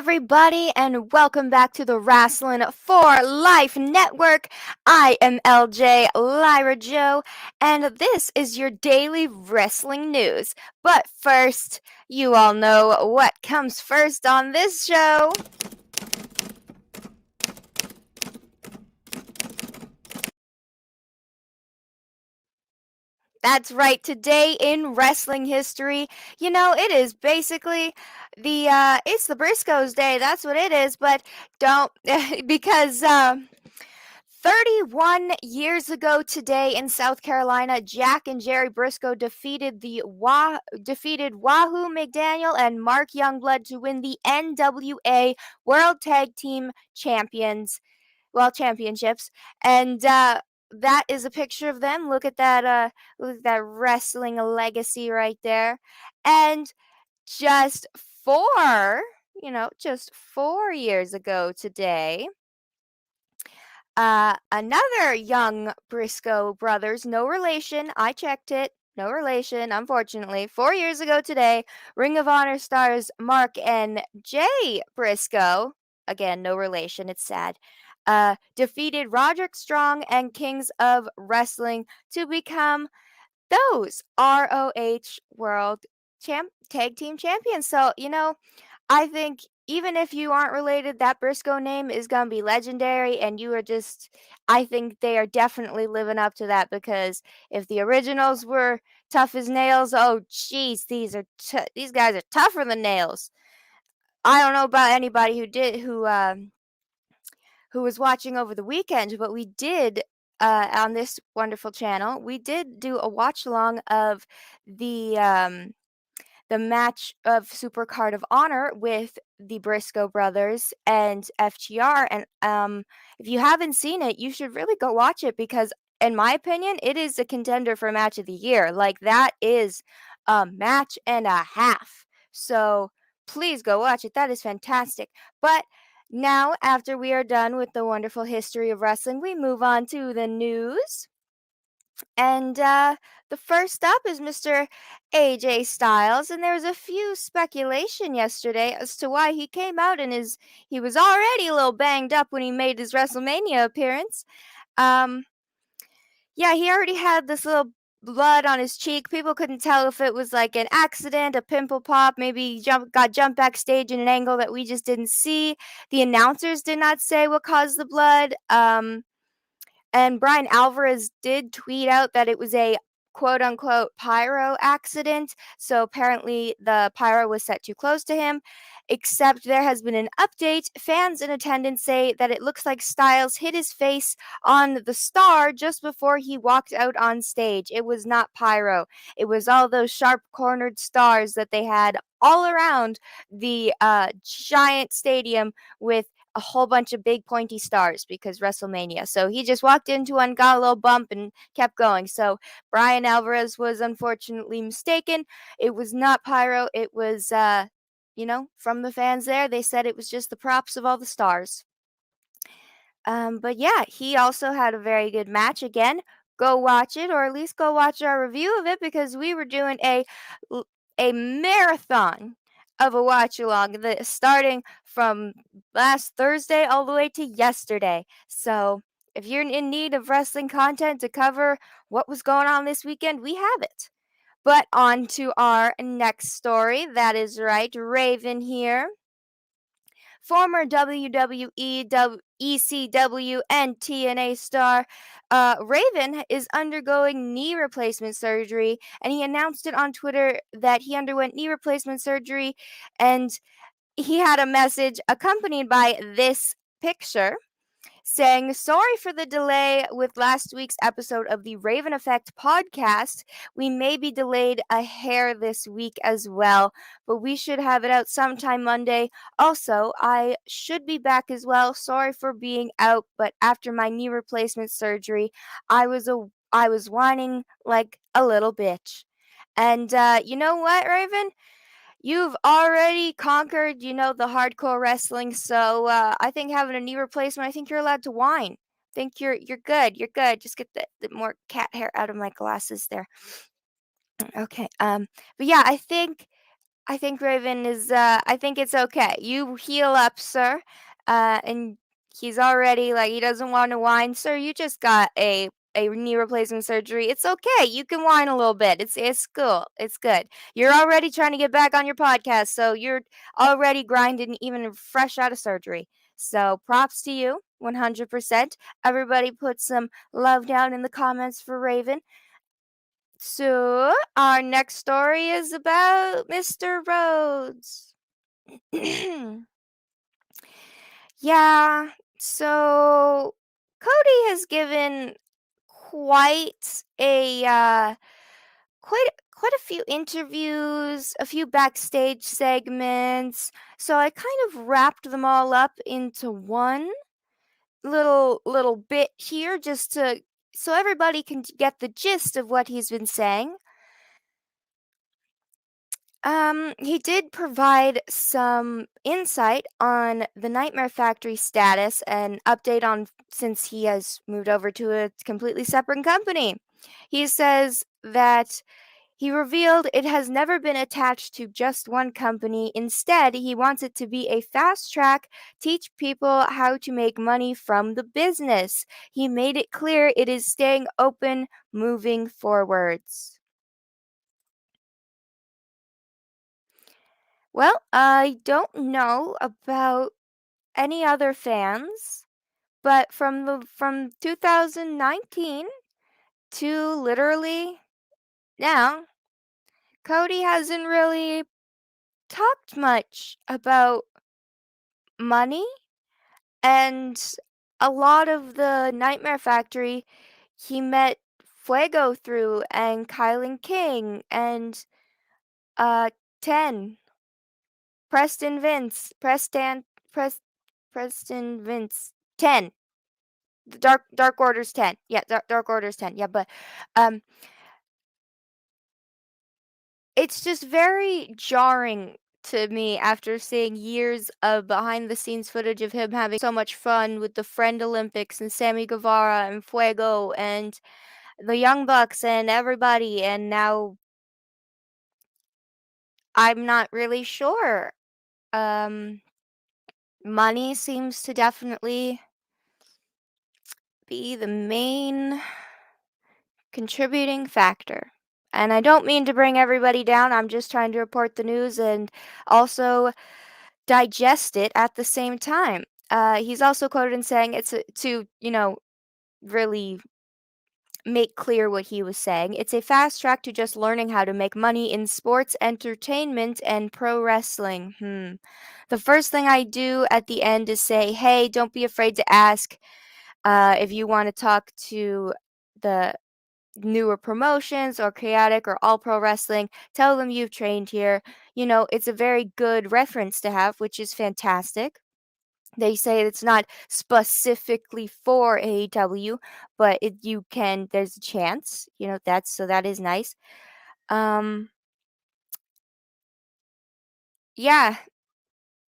everybody, and welcome back to the Wrasslin for Life Network. I am LJ Lyra Joe, and this is your daily wrestling news. But first, you all know what comes first on this show. That's right, today in wrestling history, it is basically it's the Briscoes Day, that's what it is, but don't, because, 31 years ago today in South Carolina, Jack and Jerry Briscoe defeated Wahoo McDaniel and Mark Youngblood to win the NWA World Tag Team Championships, and that is a picture of them. Look at that wrestling legacy right there. And just just 4 years ago today, another young Briscoe brothers, no relation. I checked it. No relation, unfortunately. 4 years ago today, Ring of Honor stars Mark and Jay Briscoe, again, no relation, it's sad, defeated Roderick Strong and Kings of Wrestling to become those ROH World Tag Team Champions. So, I think even if you aren't related, that Briscoe name is going to be legendary, and I think they are definitely living up to that, because if the originals were tough as nails, oh, jeez, these guys are tougher than nails. I don't know about anybody who was watching over the weekend, but we did, on this wonderful channel, we did do a watch along of the match of Super Card of Honor with the Briscoe brothers and FTR. And if you haven't seen it, you should really go watch it, because, in my opinion, it is a contender for match of the year. Like, that is a match and a half. So please go watch it. That is fantastic. But now, after we are done with the wonderful history of wrestling, we move on to the news. And the first up is Mr. AJ Styles, and there was a few speculation yesterday as to why he came out and he was already a little banged up when he made his Wrestlemania appearance. Um, yeah, he already had this little blood on his cheek. People couldn't tell if it was like an accident, a pimple pop, maybe he got jumped backstage in an angle that we just didn't see. The announcers did not say what caused the blood. And Brian Alvarez did tweet out that it was a quote unquote pyro accident. So apparently the pyro was set too close to him. Except there has been an update. Fans in attendance say that it looks like Styles hit his face on the star just before he walked out on stage. It was not pyro. It was all those sharp cornered stars that they had all around the giant stadium with a whole bunch of big pointy stars, because Wrestlemania. So he just walked into one, got a little bump, and kept going. So Brian Alvarez was unfortunately mistaken. It was not pyro. It was, from the fans there, they said it was just the props of all the stars. But yeah, he also had a very good match again. Go watch it, or at least go watch our review of it, because we were doing a marathon of a watch along, starting from last Thursday all the way to yesterday. So if you're in need of wrestling content to cover what was going on this weekend, we have it. But on to our next story. That is right, Raven here. Former WWE, ECW, and TNA star Raven is undergoing knee replacement surgery, and he announced it on Twitter that he underwent knee replacement surgery, and he had a message accompanied by this picture saying, "Sorry for the delay with last week's episode of the Raven Effect podcast. We may be delayed a hair this week as well, but we should have it out sometime Monday. Also, I should be back as well. Sorry for being out, but after my knee replacement surgery, I was whining like a little bitch." And you know what, Raven? You've already conquered, the hardcore wrestling. So I think having a knee replacement, I think you're allowed to whine. I think you're good. You're good. Just get the more cat hair out of my glasses there. Okay. But yeah, I think I think Raven is, I think it's okay. You heal up, sir. And he's already like, he doesn't want to whine. Sir, you just got a knee replacement surgery. It's okay. You can whine a little bit. It's cool. It's good. You're already trying to get back on your podcast, so you're already grinding even fresh out of surgery. So props to you, 100%. Everybody put some love down in the comments for Raven. So, our next story is about Mr. Rhodes. Yeah, so Cody has given quite quite a few interviews, a few backstage segments. So I kind of wrapped them all up into one little bit here just to so everybody can get the gist of what he's been saying. He did provide some insight on the Nightmare Factory status and update on since he has moved over to a completely separate company. He says that he revealed it has never been attached to just one company. Instead, he wants it to be a fast track, teach people how to make money from the business. He made it clear it is staying open moving forwards. Well, I don't know about any other fans, but from 2019 to literally now, Cody hasn't really talked much about money and a lot of the Nightmare Factory he met Fuego through and Kylan King and uh 10 Preston Vince Preston Vince 10 The Dark Order's 10. Yeah, Dark Order's 10. Yeah, but um it's just very jarring to me after seeing years of behind the scenes footage of him having so much fun with the Friend Olympics and Sammy Guevara and Fuego and the Young Bucks and everybody, and now I'm not really sure. Um Money seems to definitely be the main contributing factor. And I don't mean to bring everybody down. I'm just trying to report the news and also digest it at the same time. He's also quoted in saying to, really make clear what he was saying. It's a fast track to just learning how to make money in sports, entertainment, and pro wrestling. The first thing I do at the end is say, hey, don't be afraid to ask if you want to talk to the newer promotions or chaotic or all pro wrestling, tell them you've trained here. It's a very good reference to have, which is fantastic. They say it's not specifically for AEW, but there's a chance, that is nice. Um, yeah,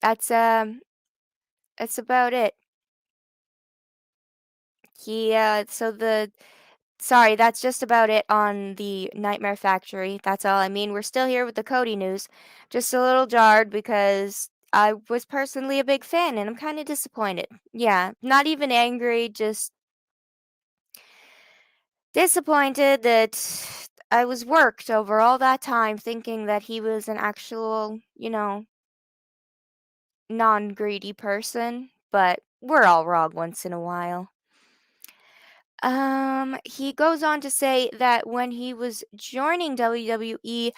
that's about it. So sorry, that's just about it on the Nightmare Factory. That's all. I mean, we're still here with the Cody news. Just a little jarred because I was personally a big fan and I'm kind of disappointed. Yeah, not even angry, just disappointed that I was worked over all that time thinking that he was an actual, non-greedy person, but we're all wrong once in a while. He goes on to say that when he was joining WWE,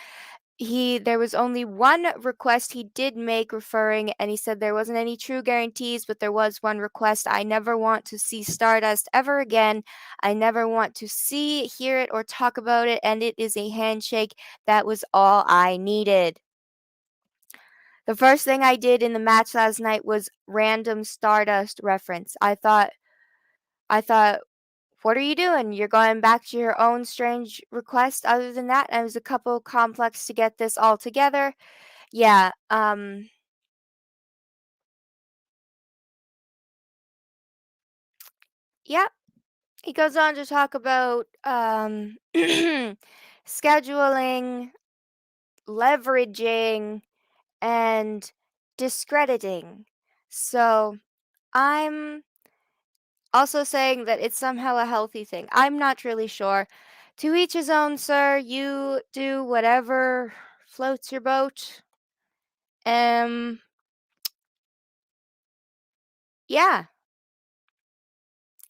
there was only one request he did make referring, and he said there wasn't any true guarantees, but there was one request. I never want to see Stardust ever again. I never want to see, hear it, or talk about it, and it is a handshake. That was all I needed. The first thing I did in the match last night was random Stardust reference. I thought, what are you doing? You're going back to your own strange request. Other than that, it was a couple complex to get this all together. Yeah, yep. He goes on to talk about scheduling, leveraging, and discrediting. So I'm also saying that it's somehow a healthy thing. I'm not really sure. To each his own, sir. You do whatever floats your boat. Um, yeah.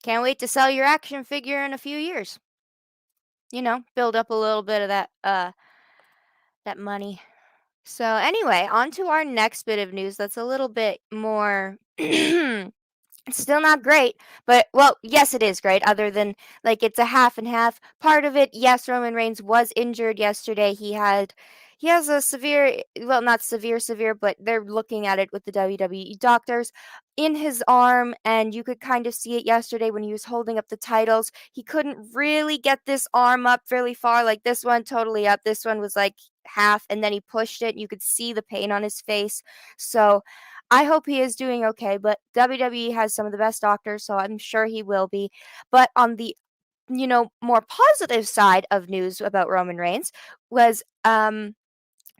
Can't wait to sell your action figure in a few years. Build up a little bit of that money. So anyway, on to our next bit of news that's a little bit more it's still not great, but well, yes, it is great. Other than like it's a half and half. Part of it, yes, Roman Reigns was injured yesterday. He has a severe, well, not severe, but they're looking at it with the WWE doctors in his arm, and you could kind of see it yesterday when he was holding up the titles. He couldn't really get this arm up really far, like this one totally up. This one was like half, and then he pushed it. And you could see the pain on his face. So I hope he is doing okay, but WWE has some of the best doctors, so I'm sure he will be. But on the, more positive side of news about Roman Reigns was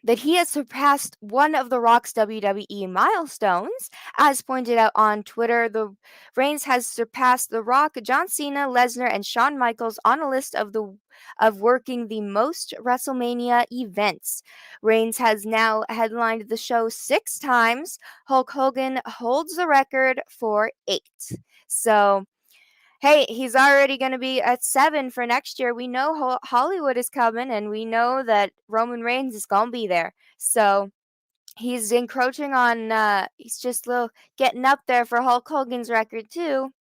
that he has surpassed one of The Rock's WWE milestones. As pointed out on Twitter, the Reigns has surpassed The Rock, John Cena, Lesnar, and Shawn Michaels on a list of working the most Wrestlemania events. Reigns has now headlined the show 6 times. Hulk Hogan holds the record for 8. So hey, he's already going to be at 7 for next year. We know Hollywood is coming, and we know that Roman Reigns is going to be there. So he's encroaching on, he's just little getting up there for Hulk Hogan's record, too.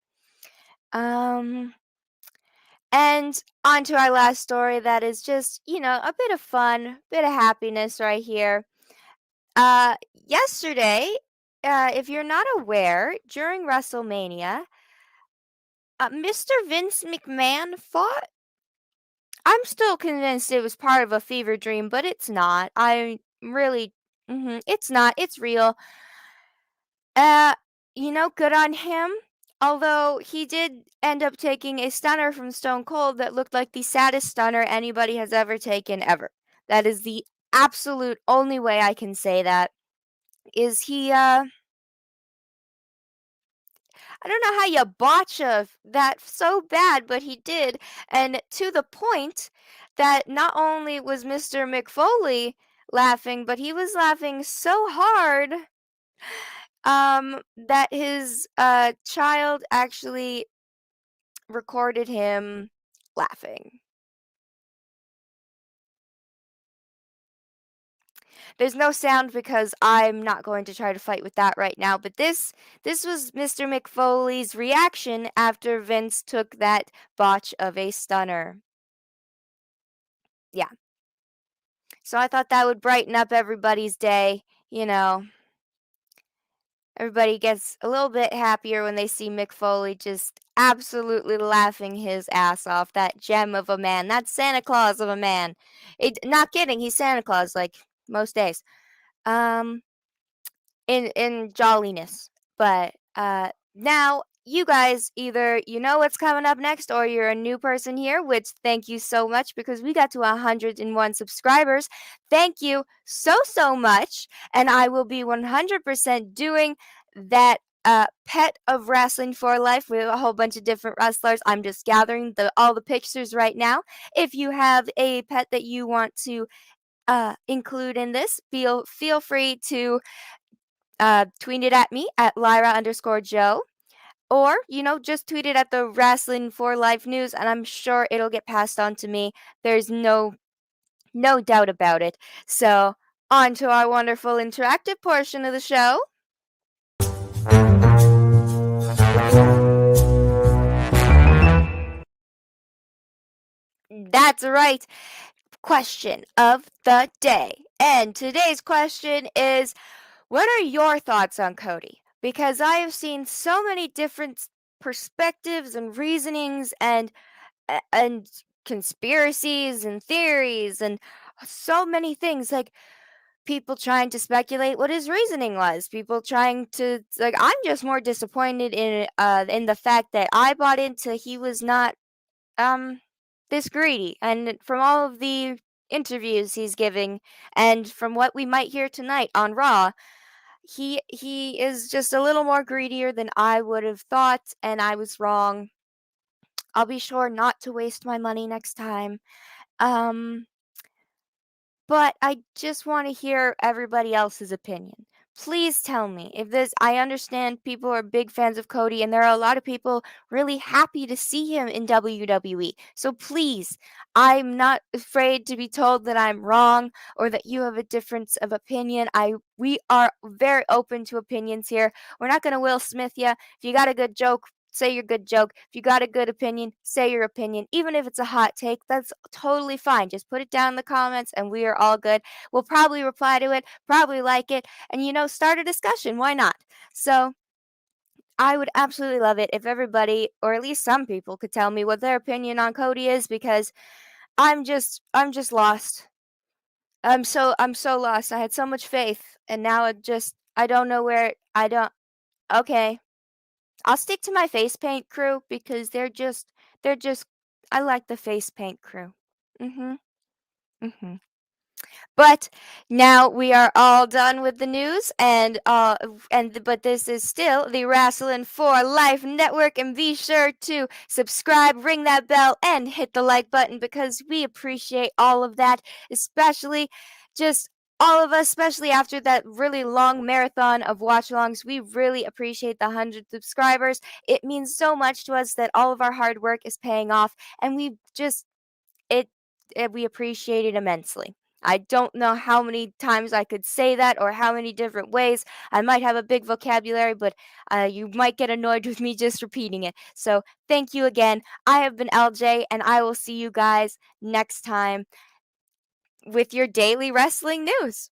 And on to our last story that is just, a bit of fun, bit of happiness right here. Yesterday, if you're not aware, during Wrestlemania, Mr. Vince McMahon fought. I'm still convinced it was part of a fever dream, but it's not. I really, it's not. It's real. Uh, good on him. Although he did end up taking a stunner from Stone Cold that looked like the saddest stunner anybody has ever taken ever. That is the absolute only way I can say that. Is he I don't know how you botch that so bad, but he did, and to the point that not only was Mr. McFoley laughing, but he was laughing so hard that his child actually recorded him laughing. There's no sound because I'm not going to try to fight with that right now, but this was Mr. McFoley's reaction after Vince took that botch of a stunner. Yeah. So I thought that would brighten up everybody's day, Everybody gets a little bit happier when they see Mick Foley just absolutely laughing his ass off. That gem of a man, that Santa Claus of a man. Not kidding, he's Santa Claus like most days. Um, in jolliness. But now you guys either you know what's coming up next or you're a new person here, which thank you so much because we got to 101 subscribers. Thank you so much, and I will be 100% doing that pet of wrestling for life with a whole bunch of different wrestlers. I'm just gathering all the pictures right now. If you have a pet that you want to include in this, feel free to tweet it at me at Lyra_Joe. Or, just tweet it at the Wrestling for Life News, and I'm sure it'll get passed on to me. There's no doubt about it. So, on to our wonderful interactive portion of the show. That's right. Question of the day. And today's question is, what are your thoughts on Cody? Because I have seen so many different perspectives and reasonings and conspiracies and theories and so many things, like people trying to speculate what his reasoning was, people trying to, like, I'm just more disappointed in the fact that I bought into he was not this greedy, and from all of the interviews he's giving, and from what we might hear tonight on Raw, he is just a little more greedier than I would have thought, and I was wrong. I'll be sure not to waste my money next time. Um, but I just want to hear everybody else's opinion. Please tell me if this. I understand people are big fans of Cody, and there are a lot of people really happy to see him in WWE. So please, I'm not afraid to be told that I'm wrong or that you have a difference of opinion. We are very open to opinions here. We're not going to Will Smith you. If you got a good joke, say your good joke. If you got a good opinion, say your opinion. Even if it's a hot take, that's totally fine. Just put it down in the comments and we are all good. We'll probably reply to it, probably like it, and start a discussion. Why not? So, I would absolutely love it if everybody, or at least some people, could tell me what their opinion on Cody is, because I'm just lost. I'm so lost. I had so much faith, and now I don't know where I don't. Okay. I'll stick to my face paint crew because they're just I like the face paint crew. Mhm. Mhm. But now we are all done with the news, but this is still the Wrasslin for Life Network, and be sure to subscribe, ring that bell, and hit the like button because we appreciate all of that, especially just all of us, especially after that really long marathon of watch alongs. We really appreciate the 100 subscribers. It means so much to us that all of our hard work is paying off, and it, we appreciate it immensely. I don't know how many times I could say that or how many different ways. I might have a big vocabulary, but you might get annoyed with me just repeating it. So, thank you again. I have been LJ, and I will see you guys next time with your daily wrestling news.